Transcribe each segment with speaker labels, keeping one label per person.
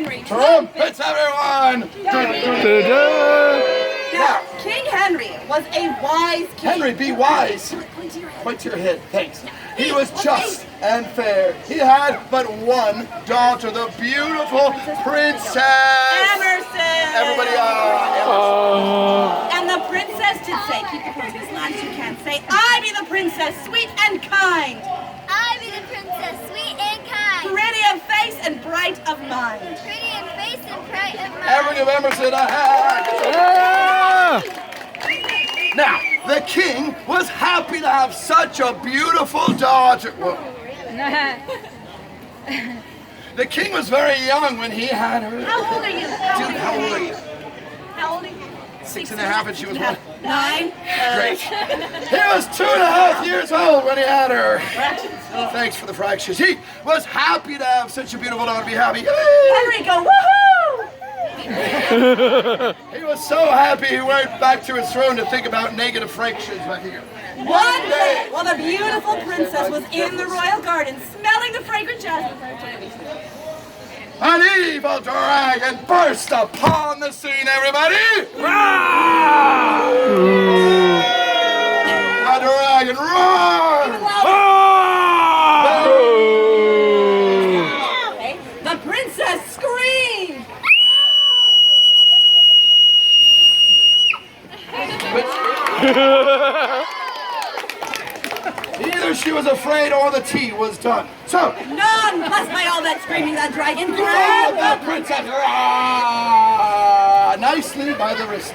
Speaker 1: Henry.
Speaker 2: Trumpets, everyone!
Speaker 1: Now, King Henry was a wise king.
Speaker 2: Henry, be wise. Point to your head, thanks. He was just and fair. He had but one daughter, the beautiful Princess
Speaker 1: Emerson.
Speaker 2: Everybody,
Speaker 1: And the princess did say, keep the voice as loud as you can, say, I be the princess, sweet and kind.
Speaker 3: I be the princess, sweet and kind.
Speaker 1: Pretty of face and bright of mind.
Speaker 3: Pretty in face and bright of mind.
Speaker 2: Every give Emerson a hand. Now, the king was happy to have such a beautiful daughter. Whoa. The king was very young when he had her.
Speaker 1: How old are you?
Speaker 2: Dude, how old are you?
Speaker 1: How old are you?
Speaker 2: 6.5 and she was what?
Speaker 1: 9.
Speaker 2: Great. He was 2.5 years old when he had her. Thanks for the fractions. He was happy to have such a beautiful daughter. Be happy.
Speaker 1: Henry, go woohoo!
Speaker 2: He was so happy he went back to his throne to think about negative fractions back here.
Speaker 1: One day, while the beautiful princess was in the royal garden, smelling the fragrant jasmine,
Speaker 2: an evil dragon burst upon the scene, everybody! A dragon roared!
Speaker 1: the princess screamed!
Speaker 2: Either she was afraid or the tea was done. So,
Speaker 1: None, blessed by all that screaming, that dragon
Speaker 2: grabbed
Speaker 1: grabbed
Speaker 2: the princess nicely by the wrist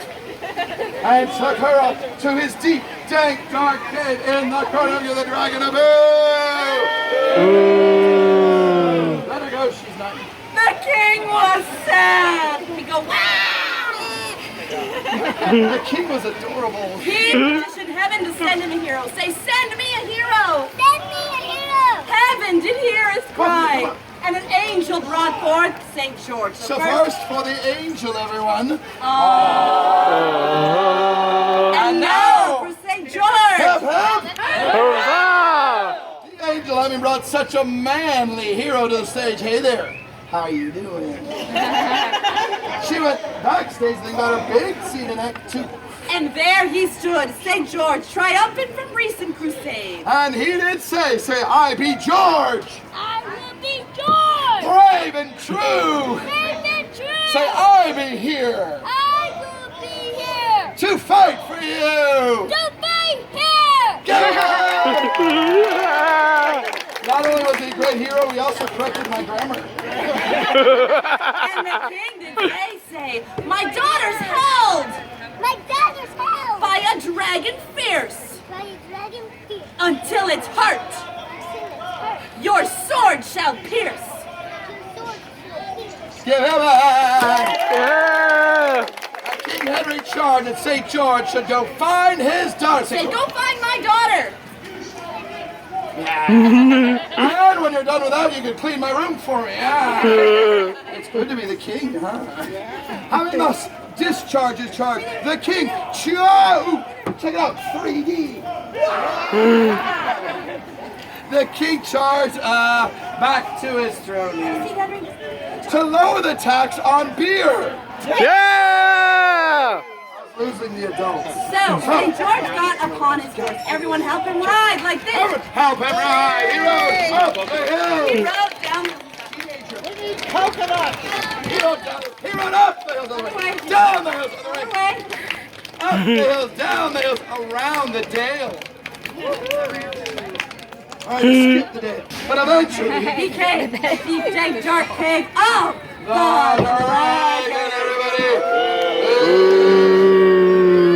Speaker 2: and took her up to his deep, dank, dark cave in the corner of the dragon of Let her go, she's not.
Speaker 1: The king was sad. He go, wow!
Speaker 2: The king was adorable.
Speaker 1: He petitioned heaven to send him a hero. Say, send me a hero.
Speaker 3: Send me a hero.
Speaker 1: Heaven did hear his cry, and an angel brought forth St. George.
Speaker 2: So first for the angel, everyone.
Speaker 1: And now for St. George.
Speaker 2: Hip, hip. The angel having brought such a manly hero to the stage. Hey there, how you doing? She went backstage and got a big scene in Act 2.
Speaker 1: And there he stood, St. George, triumphant from recent crusade.
Speaker 2: And he did say, I be George,
Speaker 3: I will be George.
Speaker 2: brave and true.
Speaker 3: Brave and true.
Speaker 2: Say, I be here
Speaker 3: I will be here.
Speaker 2: to fight for you.
Speaker 3: To fight here.
Speaker 2: Get Not only was he a great hero, he also corrected my grammar.
Speaker 1: And the king did say, my daughter's held
Speaker 3: My daughter's held
Speaker 1: by a dragon fierce
Speaker 3: by a dragon fear.
Speaker 1: until its heart your sword shall pierce.
Speaker 2: Give him a hand. And King Henry charged that St. George should go find his daughter.
Speaker 1: Say, go find my daughter.
Speaker 2: And when you're done with that, you can clean my room for me. Yeah. It's good to be the king, huh? Having thus discharged his charge, the king, check it out, 3D. The king charged back to his throne to lower the tax on beer.
Speaker 4: Yeah!
Speaker 2: Losing the adults.
Speaker 1: So, St. George got upon his horse. Everyone help him ride like this.
Speaker 2: Help him ride. He rode up the hill.
Speaker 1: He rode down the
Speaker 2: Coconut. He rode up the hills, down the hills,
Speaker 1: way.
Speaker 2: up the hills, down the hills, around the dale. All right, skip the dale. But eventually,
Speaker 1: He came to the deep, dank, dark cave of
Speaker 2: the dragon, everybody.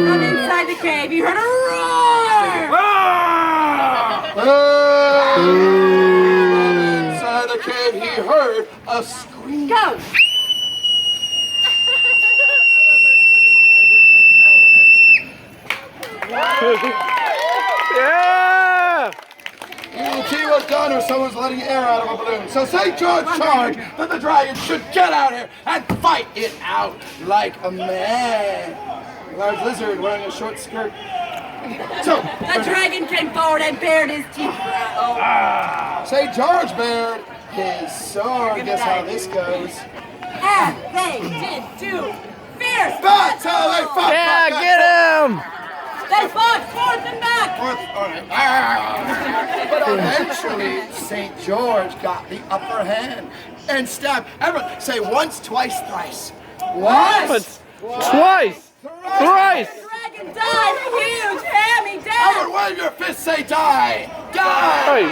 Speaker 1: From inside the cave, he heard a roar.
Speaker 2: Inside the cave, he heard a scream.
Speaker 1: Go.
Speaker 4: Yeah!
Speaker 2: The tea was done or someone's letting air out of a balloon. So St. George charged that the dragon should get out here and fight it out like a man. A large lizard wearing a short skirt. So,
Speaker 1: The dragon came forward and bared his teeth.
Speaker 2: St. George bared his sword. Guess how this goes.
Speaker 1: They fought forth and back.
Speaker 2: All right. But eventually, St. George got the upper hand and stabbed. Everyone, say once, twice, thrice. Once,
Speaker 4: Twice. Thrice.
Speaker 1: Dragon died. Huge, hammy death.
Speaker 2: Everyone, wave your fist, say die. Die.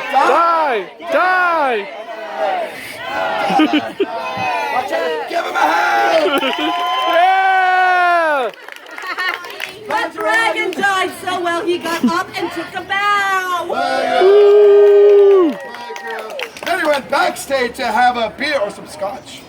Speaker 4: Die.
Speaker 2: Watch it. Give him a hand.
Speaker 4: Yeah.
Speaker 1: The dragon died so well he got up and took a bow.
Speaker 4: Woo.
Speaker 2: Then he went backstage to have a beer or some scotch.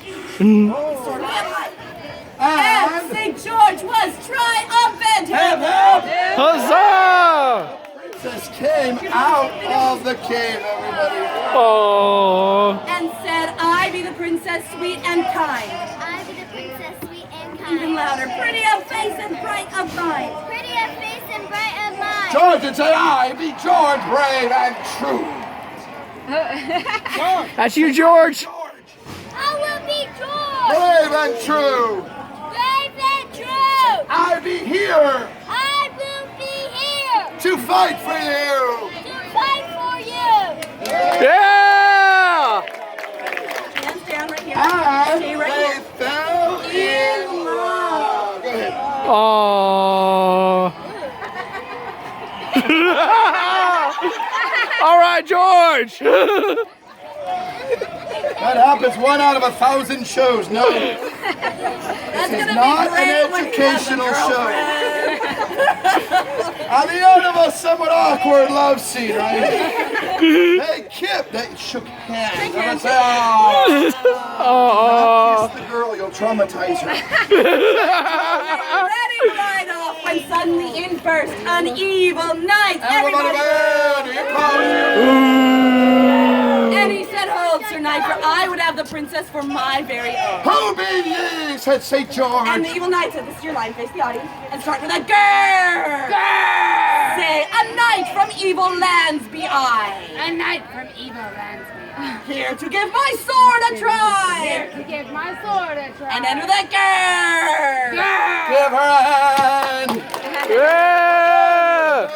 Speaker 1: And St. George was triumphant.
Speaker 2: Hip, hip.
Speaker 4: Huzzah.
Speaker 2: Princess came out of the cave, everybody.
Speaker 4: Oh.
Speaker 1: And said, I be the princess sweet and kind.
Speaker 3: I be the princess, sweet and
Speaker 1: Even
Speaker 3: kind.
Speaker 1: louder, pretty of face and bright of mind.
Speaker 3: Pretty of face and bright of mind.
Speaker 2: George and say, I be George, brave and true.
Speaker 4: That's you, George.
Speaker 3: I will be George.
Speaker 2: Brave and true.
Speaker 3: Brave and true.
Speaker 2: I be here
Speaker 3: I will be here
Speaker 2: to fight for you.
Speaker 3: to fight for you.
Speaker 4: Yeah.
Speaker 1: Hands down right here.
Speaker 2: And
Speaker 1: Stay right
Speaker 2: they
Speaker 1: here.
Speaker 2: fell in love. Go ahead.
Speaker 4: Oh. All right, George.
Speaker 2: That happens 1 out of 1,000 shows. No,
Speaker 1: That's
Speaker 2: this is
Speaker 1: gonna
Speaker 2: not
Speaker 1: be great
Speaker 2: an
Speaker 1: when he has a
Speaker 2: educational show.
Speaker 1: girlfriend.
Speaker 2: At the end of a somewhat awkward love scene, right? They shook hands. I'm gonna say,
Speaker 4: Oh.
Speaker 2: kiss the girl, you'll traumatize her.
Speaker 1: Ready right off when suddenly in burst an evil knight.
Speaker 2: Everybody,
Speaker 1: Everybody.
Speaker 2: here comes.
Speaker 1: And he said, hold, Sir Knight, for I would have the princess for my very own.
Speaker 2: Who be ye? Said St. George.
Speaker 1: And the evil knight said, this is your line, face the audience, and start with a grrr. Say, a knight from evil lands be I.
Speaker 5: A knight from evil lands be I.
Speaker 1: Here to give my sword a try.
Speaker 5: To give my sword a try.
Speaker 1: And end with a grrr.
Speaker 2: Give her a hand.
Speaker 4: Yeah.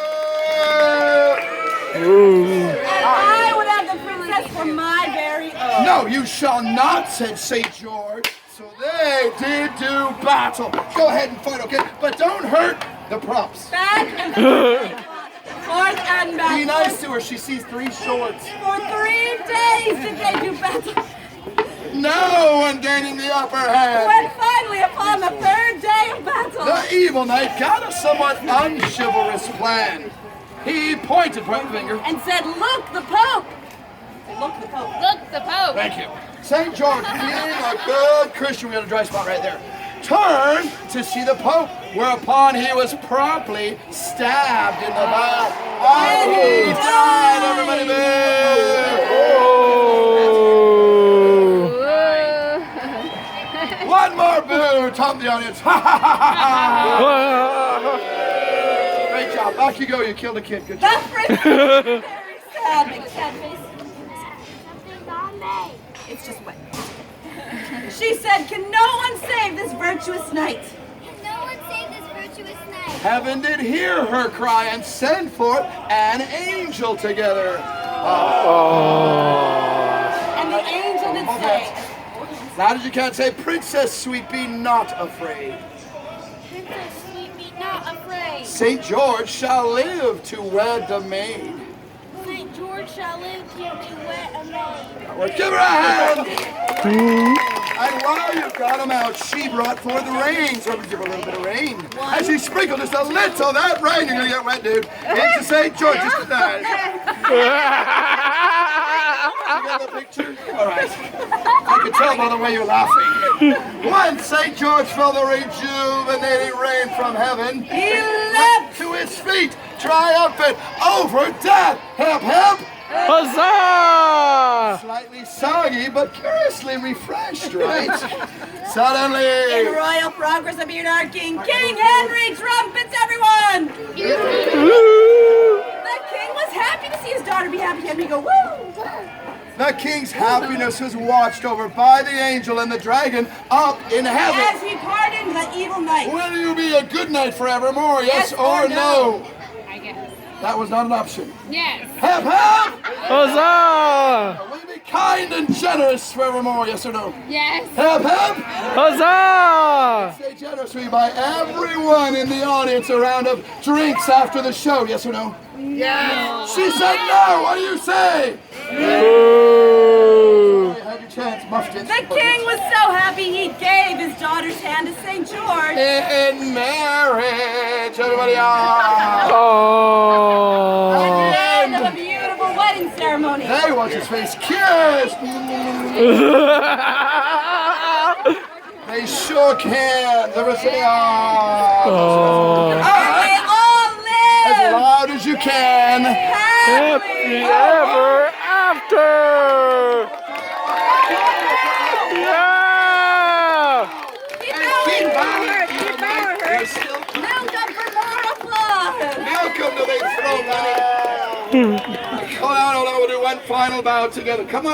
Speaker 4: Ooh.
Speaker 1: And I would have the princess for my very own.
Speaker 2: No, you shall not, said St. George. So they did do battle. Go ahead and fight, okay? But don't hurt the props.
Speaker 1: Back and forth and back.
Speaker 2: Be nice to her. She sees 3 shorts.
Speaker 1: For 3 days did they do battle.
Speaker 2: No one gaining the upper hand.
Speaker 1: When finally upon the 3rd day of battle,
Speaker 2: The evil knight got a somewhat unchivalrous plan. He pointed point finger.
Speaker 1: and said, look the Pope. Look the Pope.
Speaker 5: Look, the Pope.
Speaker 2: Thank you. St. George, being a good Christian, we got a dry spot right there, turned to see the Pope, whereupon he was promptly stabbed in the back. And he died, everybody boo! One more boo, top of the audience. Ha ha ha ha ha! Great job, back you go, you killed a kid, good job.
Speaker 1: That prince very sad. Make a sad face.
Speaker 3: Something's on me.
Speaker 1: It's just wet. She said, can no one save this virtuous knight?
Speaker 3: Can no one save this virtuous knight?
Speaker 2: Heaven did hear her cry and send forth an angel together.
Speaker 1: And the angel did say,
Speaker 2: Loud as you can, say, Princess Sweet, be not afraid.
Speaker 3: Princess Sweet, be not afraid.
Speaker 2: St. George shall live to wed the maid.
Speaker 3: St. George shall live to wed a maid.
Speaker 2: Well, give her a hand. And while you got him out, she brought forth the rain. So I'm gonna give her a little bit of rain. As she sprinkled just a little of that rain, you're gonna get wet, dude. Into St. George's tonight. You got the picture? All right. I can tell by the way you're laughing. When St. George felt the rejuvenating rain from heaven,
Speaker 1: he leapt.
Speaker 2: to his feet, triumphant over death. Hip, hip.
Speaker 4: Huzzah!
Speaker 2: Slightly soggy, but curiously refreshed, right?
Speaker 1: In
Speaker 2: Suddenly,
Speaker 1: royal progress appeared our king, King Henry. Trumpets, everyone!
Speaker 4: Woo!
Speaker 1: The king was happy to see his daughter be happy. Henry go, woo!
Speaker 2: The king's happiness was watched over by the angel and the dragon up in heaven.
Speaker 1: As he pardoned the evil knight.
Speaker 2: Will you be a good knight forevermore, yes,
Speaker 1: Yes
Speaker 2: or
Speaker 1: or
Speaker 2: no?
Speaker 5: I guess.
Speaker 2: That was not an option.
Speaker 5: Yes.
Speaker 2: Hep, hep!
Speaker 4: Huzzah!
Speaker 2: Will you be kind and generous forevermore, yes or no?
Speaker 5: Yes.
Speaker 2: Hep, hep!
Speaker 4: Huzzah!
Speaker 2: Say generously by everyone in the audience a round of drinks after the show, yes or no?
Speaker 5: No.
Speaker 2: She said no, what do you say?
Speaker 4: Boo!
Speaker 2: You had your chance, muffed it.
Speaker 1: The king was so happy he gave his daughter's hand to St. George.
Speaker 2: In marriage, everybody ah!
Speaker 4: Oh.
Speaker 1: End of a beautiful wedding ceremony.
Speaker 2: Hey, watch his face kissed. They shook hands. Everybody say ah!
Speaker 4: Oh.
Speaker 1: And
Speaker 2: Ah!
Speaker 1: they all
Speaker 2: As
Speaker 1: live
Speaker 2: loud as you can.
Speaker 4: Happy ever after! Yeah!
Speaker 1: Keep going. Keep going.
Speaker 2: You're still
Speaker 1: Welcome for more applause.
Speaker 2: welcome to the throne. Come on, we'll do one final bow together. Come on.